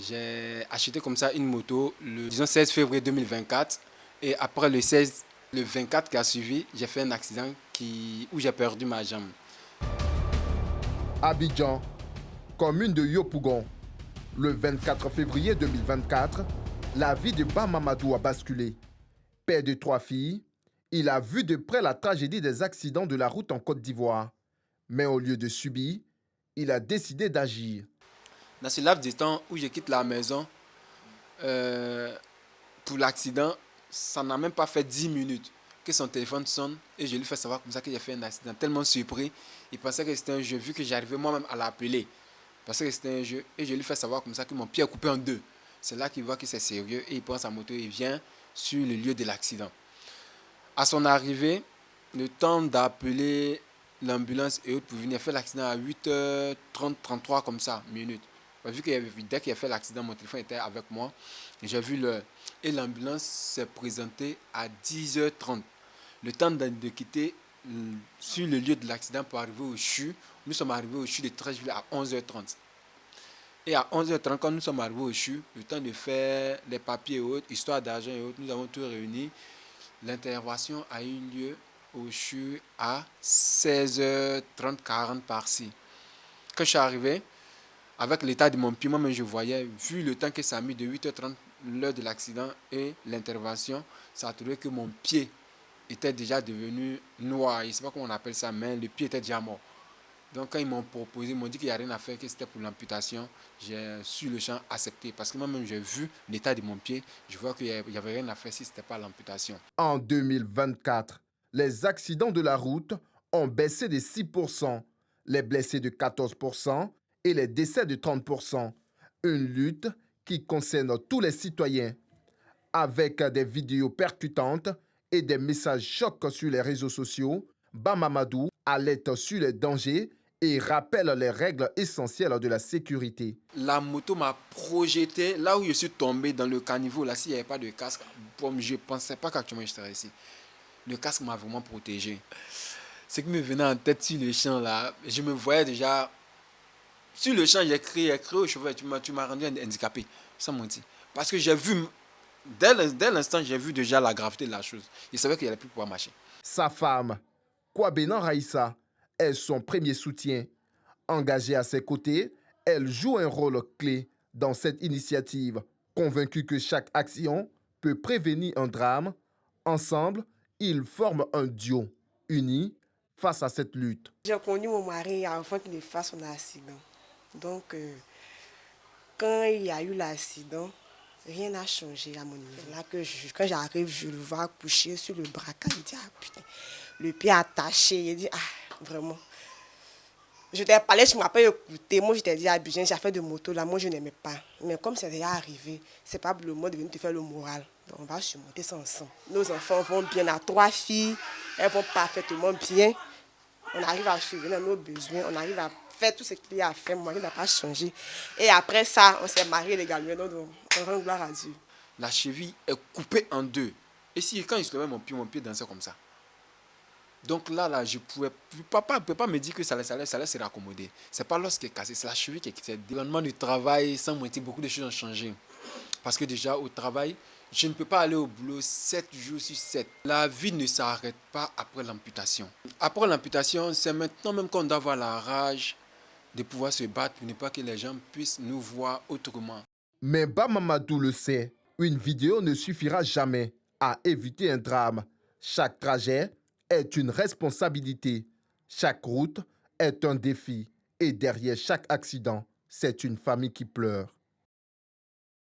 J'ai acheté comme ça une moto le disons 16 février 2024 et après le 24 qui a suivi, j'ai fait un accident où j'ai perdu ma jambe. Abidjan, commune de Yopougon. Le 24 février 2024, la vie de Ba Mamadou a basculé. Père de 3 filles, il a vu de près la tragédie des accidents de la route en Côte d'Ivoire. Mais au lieu de subir, il a décidé d'agir. Dans ce laps de temps où je quitte la maison pour l'accident, ça n'a même pas fait 10 minutes que son téléphone sonne et je lui fais savoir comme ça que j'ai fait un accident. Tellement surpris, il pensait que c'était un jeu vu que j'arrivais moi-même à l'appeler. Parce que c'était un jeu et je lui fais savoir comme ça que mon pied est coupé en deux. C'est là qu'il voit que c'est sérieux et il prend sa moto et vient sur le lieu de l'accident. À son arrivée, le temps d'appeler l'ambulance et autres pour venir faire l'accident à 8h30, 33 comme ça, minutes. Vu que dès qu'il a fait l'accident, mon téléphone était avec moi. Et j'ai vu l'heure. Et l'ambulance s'est présentée à 10h30. Le temps de quitter sur le lieu de l'accident pour arriver au CHU. Nous sommes arrivés au CHU de Treichville à 11h30. Et à 11h30, quand nous sommes arrivés au CHU, le temps de faire les papiers et autres, histoire d'argent et autres, nous avons tout réuni. L'intervention a eu lieu au CHU à 16h30, 40 par-ci. Quand je suis arrivé, avec l'état de mon pied, moi-même je voyais, vu le temps que ça a mis de 8h30, l'heure de l'accident et l'intervention, ça a trouvé que mon pied était déjà devenu noir. Je ne sais pas comment on appelle ça, mais le pied était déjà mort. Donc quand ils m'ont proposé, ils m'ont dit qu'il n'y a rien à faire, que c'était pour l'amputation, j'ai sur le champ accepté. Parce que moi-même j'ai vu l'état de mon pied, je vois qu'il n'y avait rien à faire si ce n'était pas l'amputation. En 2024, les accidents de la route ont baissé de 6%, les blessés de 14% et les décès de 30%. Une lutte qui concerne tous les citoyens. Avec des vidéos percutantes et des messages chocs sur les réseaux sociaux, Ba Mamadou alerte sur les dangers et rappelle les règles essentielles de la sécurité. La moto m'a projeté là où je suis tombé dans le caniveau. Là, s'il n'y avait pas de casque, bon, je ne pensais pas qu'actuellement je serais ici. Le casque m'a vraiment protégé. Ce qui me venait en tête sur le champ, là, je me voyais déjà. Sur le champ, j'ai crié au chauffeur, tu m'as rendu handicapé, sans mentir. Parce que j'ai vu, dès l'instant, j'ai vu déjà la gravité de la chose. Je savais qu'il n'allait plus pouvoir marcher. Sa femme, Kwabenan Raïssa, est son premier soutien. Engagée à ses côtés, elle joue un rôle clé dans cette initiative, convaincue que chaque action peut prévenir un drame. Ensemble, ils forment un duo uni face à cette lutte. J'ai connu mon mari avant qu'il fasse son accident. Donc, quand il y a eu l'accident, rien n'a changé à mon niveau. Là, quand j'arrive, je le vois couché sur le braquage. Je dis, ah putain, le pied attaché. Il dit, ah, vraiment. Je t'ai parlé, tu ne m'as pas écouté. Moi, je t'ai dit, Abidjan, j'ai fait de moto là. Moi, je n'aimais pas. Mais comme c'est déjà arrivé, c'est pas le mot de venir te faire le moral. Donc, on va surmonter ça ensemble. Nos enfants vont bien. On a 3 filles. Elles vont parfaitement bien. On arrive à suivre nos besoins. On arrive à faire tout ce qu'il y a à faire. Mon mari n'a pas changé. Et après ça, on s'est mariés légalement. Donc, on rend gloire à Dieu. La cheville est coupée en deux. Et si, quand je levais mon pied dansait comme ça. Donc là, je pouvais. Papa ne peut pas me dire que ça allait se raccommoder. Ce n'est pas l'os qui est cassé, c'est la cheville qui est cassée. L'environnement du travail, sans mentir, beaucoup de choses ont changé. Parce que déjà, au travail, je ne peux pas aller au boulot 7 jours sur 7. La vie ne s'arrête pas après l'amputation. Après l'amputation, c'est maintenant même qu'on doit avoir la rage de pouvoir se battre pour ne pas que les gens puissent nous voir autrement. Mais Ba Mamadou le sait, une vidéo ne suffira jamais à éviter un drame. Chaque trajet est une responsabilité. Chaque route est un défi. Et derrière chaque accident, c'est une famille qui pleure.